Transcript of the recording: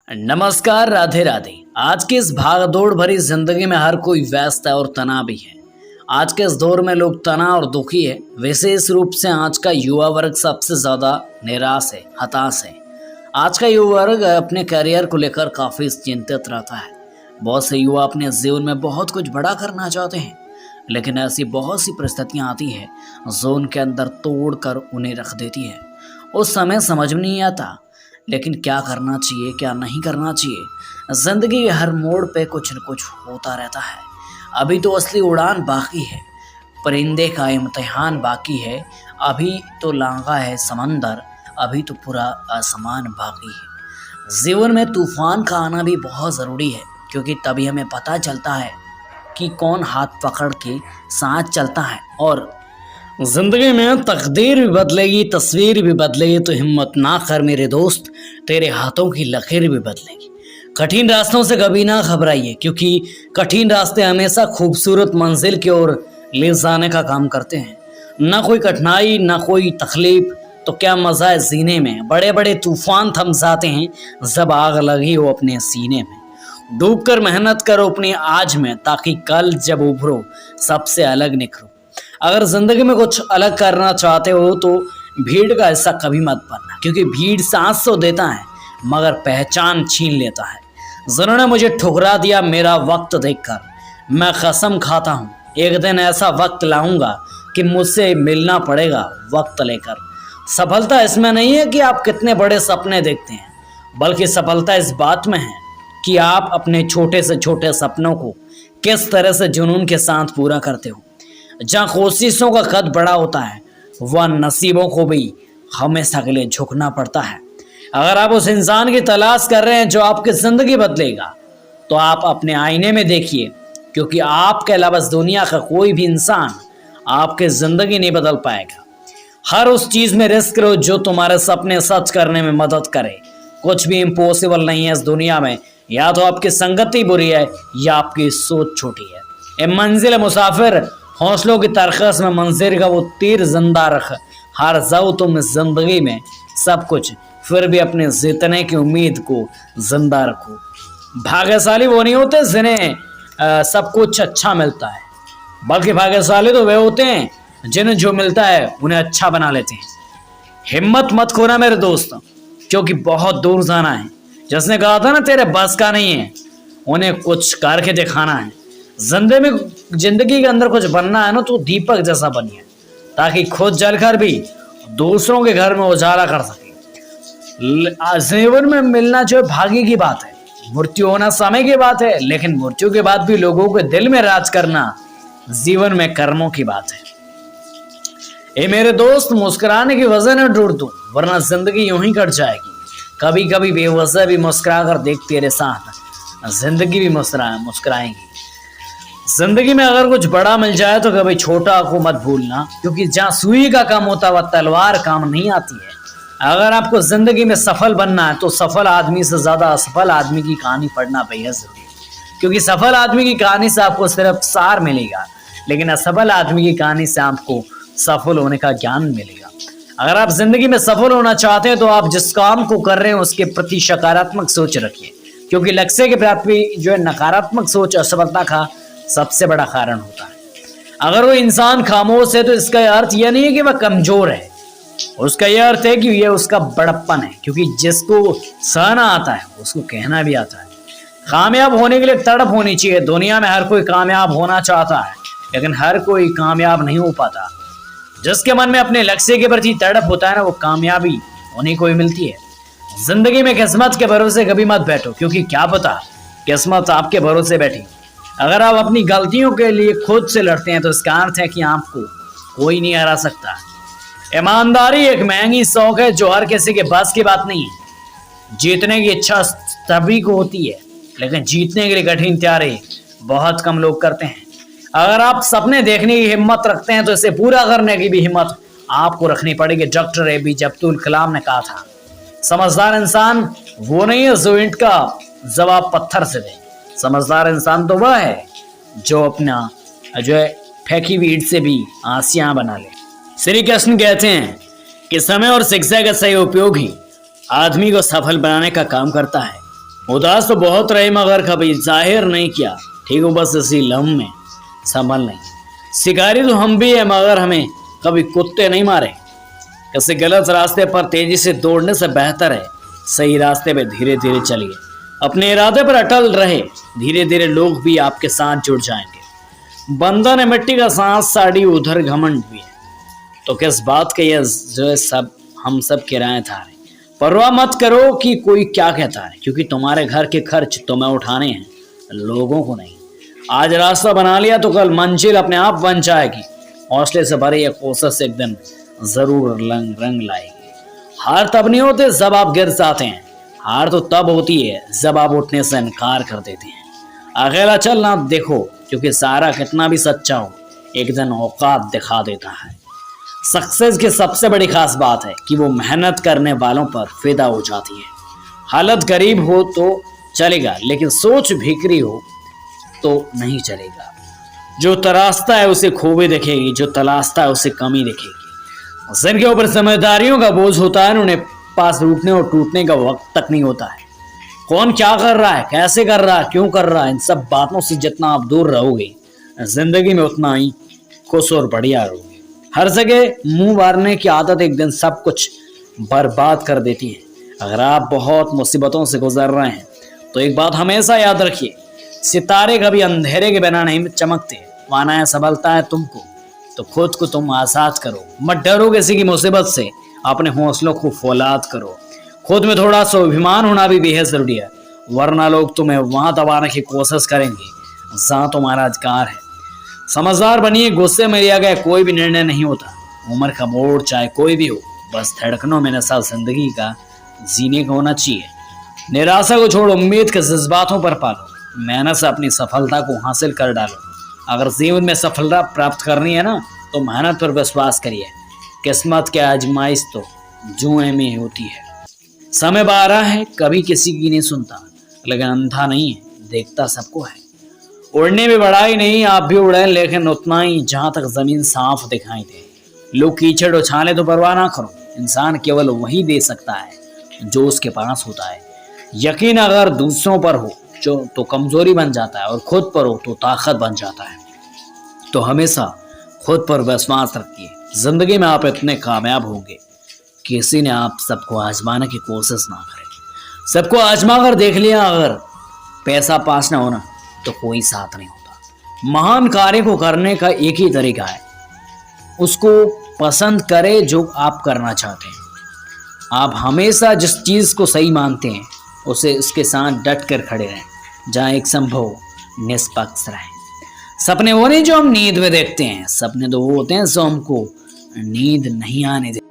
नमस्कार, राधे राधे। आज की इस भागदौड़ भरी जिंदगी में हर कोई व्यस्त है और तनाव भी है। आज के इस दौर में लोग तनाव और दुखी है। विशेष रूप से आज का युवा वर्ग सबसे ज्यादा निराश है, हताश है। आज का युवा वर्ग अपने करियर को लेकर काफी चिंतित रहता है। बहुत से युवा अपने जीवन में बहुत कुछ बड़ा करना चाहते हैं, लेकिन ऐसी बहुत सी परिस्थितियां आती है जो उनके अंदर तोड़ कर उन्हें रख देती है। उस समय समझ में नहीं आता लेकिन क्या करना चाहिए, क्या नहीं करना चाहिए। जिंदगी के हर मोड़ पे कुछ न कुछ होता रहता है। अभी तो असली उड़ान बाकी है, परिंदे का इम्तिहान बाकी है। अभी तो लांघा है समंदर, अभी तो पूरा आसमान बाकी है। जीवन में तूफान का आना भी बहुत ज़रूरी है, क्योंकि तभी हमें पता चलता है कि कौन हाथ पकड़ के साथ चलता है। और जिंदगी में तकदीर भी बदलेगी, तस्वीर भी बदलेगी, तो हिम्मत ना कर मेरे दोस्त, तेरे हाथों की लकीर भी बदलेगी। कठिन रास्तों से कभी ना घबराइए, क्योंकि कठिन रास्ते हमेशा खूबसूरत मंजिल की ओर ले जाने का काम करते हैं। ना कोई कठिनाई, ना कोई तकलीफ, तो क्या मजा है जीने में। बड़े बड़े तूफान थम जाते हैं जब आग लगी हो अपने सीने में। डूब कर मेहनत करो अपनी आज में, ताकि कल जब उभरो सबसे अलग निखरो। अगर जिंदगी में कुछ अलग करना चाहते हो तो भीड़ का हिस्सा कभी मत बनना, क्योंकि भीड़ सांस तो देता है मगर पहचान छीन लेता है। जिन्होंने मुझे ठुकरा दिया मेरा वक्त देखकर, मैं कसम खाता हूँ एक दिन ऐसा वक्त लाऊंगा कि मुझसे मिलना पड़ेगा वक्त लेकर। सफलता इसमें नहीं है कि आप कितने बड़े सपने देखते हैं, बल्कि सफलता इस बात में है कि आप अपने छोटे से छोटे सपनों को किस तरह से जुनून के साथ पूरा करते हो। जहाँ कोशिशों का कद बड़ा होता है, वह नसीबों को भी हमेशा के लिए झुकना पड़ता है। अगर आप उस इंसान की तलाश कर रहे हैं जो आपकी जिंदगी बदलेगा, तो आप अपने आईने में देखिए, क्योंकि आपके अलावा इस दुनिया का कोई भी इंसान आपकी जिंदगी नहीं बदल पाएगा। हर उस चीज में रिस्क लो जो तुम्हारे सपने सच करने में मदद करे। कुछ भी इम्पॉसिबल नहीं है इस दुनिया में। या तो आपकी संगति बुरी है या आपकी सोच छोटी है। ए मंजिल मुसाफिर, हौसलों की तरकस में मंजिल का वो तीर जिंदा रख। हार जाओ तुम इस जिंदगी में सब कुछ, फिर भी अपने जीतने की उम्मीद को जिंदा रखो। भाग्यशाली वो नहीं होते जिन्हें सब कुछ अच्छा मिलता है, बल्कि भाग्यशाली तो वे होते हैं जिन्हें जो मिलता है उन्हें अच्छा बना लेते हैं। हिम्मत मत खोना मेरे दोस्त, क्योंकि बहुत दूर जाना है। जिसने कहा था ना तेरे बस का नहीं है, उन्हें कुछ करके दिखाना है। जिंदगी के अंदर कुछ बनना है ना, तो दीपक जैसा बनिए, ताकि खुद जलकर भी दूसरों के घर में उजाला कर सके। जीवन में मिलना जो है भाग्य की बात है, मृत्यु होना समय की बात है, लेकिन मृत्यु के बाद भी लोगों के दिल में राज करना जीवन में कर्मों की बात है। ए मेरे दोस्त, मुस्कुराने की वजह न ढूंढ दो, वरना जिंदगी यूं ही कट जाएगी। कभी कभी बेवजह भी मुस्कुरा कर देख, तेरे साथ जिंदगी भी मुस्कुराएंगी। जिंदगी में अगर कुछ बड़ा मिल जाए तो कभी छोटा को मत भूलना, क्योंकि जहाँ सुई का काम होता है वह तलवार काम नहीं आती है। अगर आपको जिंदगी में सफल बनना है तो सफल आदमी से ज्यादा असफल आदमी की कहानी पढ़ना बेहद जरूरी है, क्योंकि सफल आदमी की कहानी से आपको सिर्फ सार मिलेगा, लेकिन असफल आदमी की कहानी से आपको सफल होने का ज्ञान मिलेगा। अगर आप जिंदगी में सफल होना चाहते हैं तो आप जिस काम को कर रहे हैं उसके प्रति सकारात्मक सोच रखिए, क्योंकि लक्ष्य के प्रति जो है नकारात्मक सोच असफलता का सबसे बड़ा कारण होता है। अगर वो इंसान खामोश है तो इसका अर्थ यह नहीं है कि वह कमजोर है, उसका यह अर्थ है कि यह उसका बड़प्पन है, क्योंकि जिसको सहना आता है उसको कहना भी आता है। कामयाब होने के लिए तड़प होनी चाहिए। दुनिया में हर कोई कामयाब होना चाहता है, लेकिन हर कोई कामयाब नहीं हो पाता। जिसके मन में अपने लक्ष्य के प्रति तड़प होता है ना, वो कामयाबी उन्हीं को ही मिलती है। जिंदगी में किस्मत के भरोसे कभी मत बैठो, क्योंकि क्या पता किस्मत आपके भरोसे बैठी। अगर आप अपनी गलतियों के लिए खुद से लड़ते हैं तो इसका अर्थ है कि आपको कोई नहीं हरा सकता। ईमानदारी एक महंगी शौक है जो हर किसी के बस की बात नहीं है। जीतने की इच्छा सभी को होती है, लेकिन जीतने के लिए कठिन तैयारी बहुत कम लोग करते हैं। अगर आप सपने देखने की हिम्मत रखते हैं तो इसे पूरा करने की भी हिम्मत आपको रखनी पड़ेगी। डॉक्टर APJ अब्दुल कलाम ने कहा था, समझदार इंसान वो नहीं है जो ईंट का जवाब पत्थर से दे, समझदार इंसान तो वह है जो अपना जो है फेंकी हुई ईंट से भी आसियां बना ले। श्री कृष्ण कहते हैं कि समय और शिक्षा का सही उपयोग ही आदमी को सफल बनाने का काम करता है। उदास तो बहुत रहे मगर कभी जाहिर नहीं किया, ठीक हो बस इसी लम्हे में संभल नहीं। शिकारी तो हम भी है मगर हमें कभी कुत्ते नहीं मारे। किसी गलत रास्ते पर तेजी से दौड़ने से बेहतर है सही रास्ते पे धीरे धीरे चलिए। अपने इरादे पर अटल रहे, धीरे धीरे लोग भी आपके साथ जुड़ जाएंगे। बंधन है मिट्टी का सांस साड़ी, उधर घमंड भी है तो किस बात के ये जो है सब हम सब किराए था। परवाह मत करो कि कोई क्या कहता है, क्योंकि तुम्हारे घर के खर्च तुम्हें उठाने हैं, लोगों को नहीं। आज रास्ता बना लिया तो कल मंजिल अपने आप बन जाएगी। हौसले से भरी यह कोशिश एक दिन जरूर रंग लाएगी। हार तब नहीं होते जब आप गिर जाते हैं, हार तो तब होती है जब आप उठने से इनकार कर देते हैं। अकेला चलना देखो, क्योंकि सारा कितना भी सच्चा हो एक दिन औकात दिखा देता है। सक्सेस की सबसे बड़ी खास बात है कि वो मेहनत करने वालों पर फिदा हो जाती है। हालत गरीब हो तो चलेगा, लेकिन सोच भिखरी हो तो नहीं चलेगा। जो तराशता है उसे खूबी दिखेगी, जो तलाशता है उसे कमी दिखेगी। जिनके ऊपर जिम्मेदारियों का बोझ होता है उन्हें पास रूठने और टूटने का वक्त तक नहीं होता है। कौन क्या कर रहा है, कैसे कर रहा है, क्यों कर रहा है, इन सब बातों से जितना आप दूर रहोगे जिंदगी में उतना ही खुश और बढ़िया रहोगे। हर जगह मुंह मारने की आदत एक दिन सब कुछ बर्बाद कर देती है। अगर आप बहुत मुसीबतों से गुजर रहे हैं तो एक बात हमेशा याद रखिए, सितारे कभी अंधेरे के बिना नहीं चमकते। माना है सफलता है तुमको तो खुद को तुम आजाद करो। मत डरो किसी की मुसीबत से, अपने हौसलों को फौलाद करो। खुद में थोड़ा स्वाभिमान होना भी बेहद जरूरी है, वरना लोग तुम्हें वहां दबाने की कोशिश करेंगे जहां तुम्हारा अधिकार है। समझदार बनिए, गुस्से में लिया गया कोई भी निर्णय नहीं होता। उम्र का मोड़ चाहे कोई भी हो, बस धड़कनों में नशा जिंदगी का जीने का होना चाहिए। निराशा को छोड़ उम्मीद के जज्बातों पर पालो, मेहनत से अपनी सफलता को हासिल कर डालो। अगर जीवन में सफलता प्राप्त करनी है ना तो मेहनत पर विश्वास करिए। किस्मत की आजमाइश तो जुए में होती है। समय बारह है, कभी किसी की नहीं सुनता, लेकिन अंधा नहीं है, देखता सबको है। उड़ने में बड़ाई नहीं, आप भी उड़े लेकिन उतना ही जहां तक जमीन साफ दिखाई दे। लोग कीचड़ उछाले तो परवाह ना करो, इंसान केवल वही दे सकता है जो उसके पास होता है। यकीन अगर दूसरों पर हो जो तो कमजोरी बन जाता है, और खुद पर हो तो ताकत बन जाता है। तो हमेशा खुद पर विश्वास रखिए। जिंदगी में आप इतने कामयाब होंगे, किसी ने आप सबको आजमाने की कोशिश ना करे। सबको आजमा कर देख लिया, अगर पैसा पास ना होना तो कोई साथ नहीं होता। महान कार्य को करने का एक ही तरीका है, उसको पसंद करे जो आप करना चाहते हैं। आप हमेशा जिस चीज को सही मानते हैं उसे उसके साथ डट कर खड़े रहें, जहां एक संभव निष्पक्ष रहें। सपने वो नहीं जो हम नींद में देखते हैं, सपने तो वो होते हैं जो हमको नींद नहीं आने देते।